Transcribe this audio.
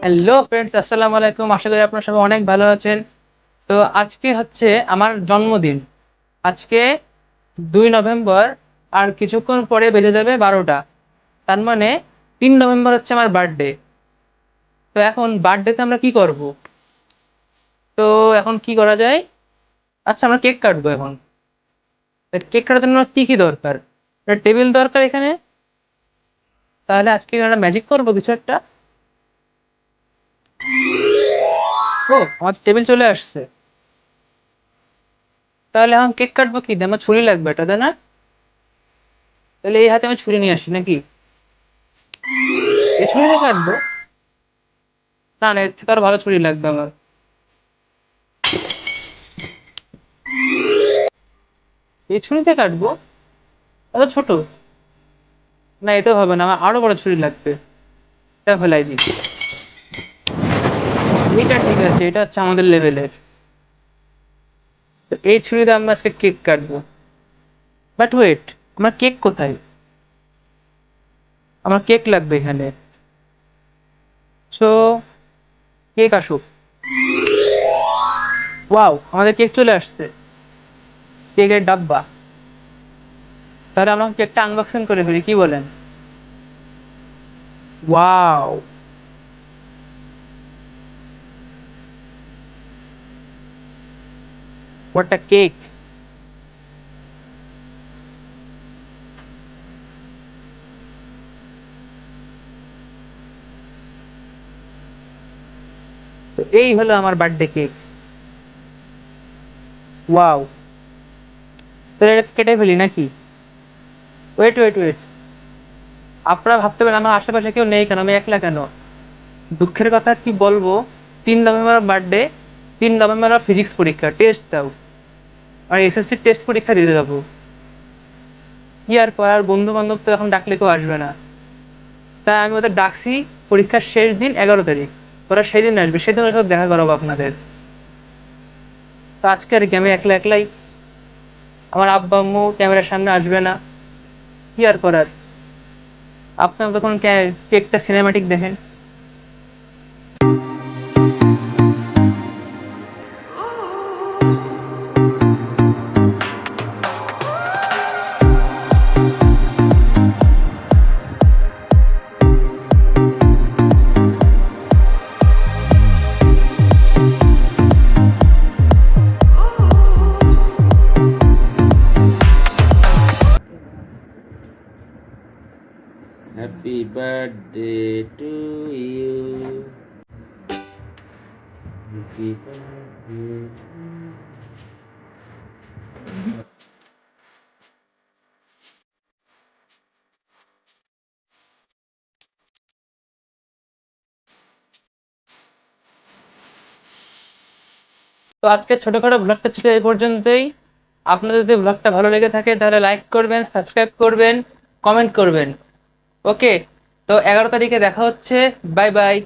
Hello friends, আসসালামু আলাইকুম। আশা করি আপনারা সবাই অনেক ভালো আছেন। তো আজকে হচ্ছে আমার জন্মদিন। আজকে 2 নভেম্বর, আর কিছুক্ষণ পরে বেজে যাবে 12টা। তার মানে 3 নভেম্বর হচ্ছে আমার বার্থডে। তো এখন বার্থডেতে আমরা কি করব? তো এখন কি করা যায়? আচ্ছা, আমরা কেক কাটবো এখন। কেক কাটার জন্য কি কি দরকার? একটা টেবিল দরকার এখানে। তাহলে আজকে আমরা ম্যাজিক করবো কিছু একটা। ও, আমার টেবিল চলে আসছে। তাহলে এখন কেক কাটবো কি দিয়ে? আমার ছুরি লাগবে এটা, তাই না? তাহলে এই হাতে আমি ছুরি নিয়ে আসি নাকি? এই ছুরিতে কাটবো? না না, এর থেকে আরো ভালো ছুরি লাগবে আমার। এই ছুরিতে কাটবো? এত ছোট? না, এটা হবে না, আমার আরো বড় ছুরি লাগবে। এটা ফেলাই দিই। এটা ঠিক আছে, এটা হচ্ছে আমাদের লেভেলের। তো এই ছুরিতে আমরা আজকে কেক কাটবো। বাট ওয়েট, আমার কেক কোথায়? আমার কেক লাগবে এখানে। সো কেক আসুক। ওয়াও, আমাদের কেক চলে আসছে। কেকের ডাব্বা। তাহলে আমরা কেকটা আনবক্সিং করে ফেলি, কি বলেন? Wow, what a cake! তো এই হলো আমার বার্থডে কেক। ওয়াও! তো এটা কেটে ফেলি নাকি? ওয়েট ওয়েট ওয়েট, আপনারা ভাবতে পারেন আমার আশেপাশে কেউ নেই কেন, আমি একলা কেন? দুঃখের কথা কি বলবো, 3 নভেম্বর বার্থডে, 3 নভেম্বর আমার ফিজিক্স পরীক্ষা, টেস্ট দাও। আর এসএসসি টেস্ট পরীক্ষা দিতে যাবো। কি আর করার, বন্ধু বান্ধব তো এখন ডাকলে কেউ আসবে না। তাই আমি ওদের ডাকছি। পরীক্ষার শেষ দিন 11 তারিখ। ওরা সেদিন আসবে, সেদিন ওর সাথে দেখা করাবো আপনাদের। তো আজকে আর কি আমি একলা একলাই। আমার আব্বা আম্মু ক্যামেরার সামনে আসবে না। কি আর করার। আপনার তখন কেকটা সিনেমাটিক দেখেন। Happy birthday to you. Happy birthday. তো আজকে ছোটখাটো ব্লগটা ছিল এই পর্যন্তই। আপনাদের যদি ব্লগটা ভালো লেগে থাকে তাহলে লাইক করবেন, সাবস্ক্রাইব করবেন, কমেন্ট করবেন। ওকে, তো 11 তারিখে দেখা হচ্ছে। Bye bye.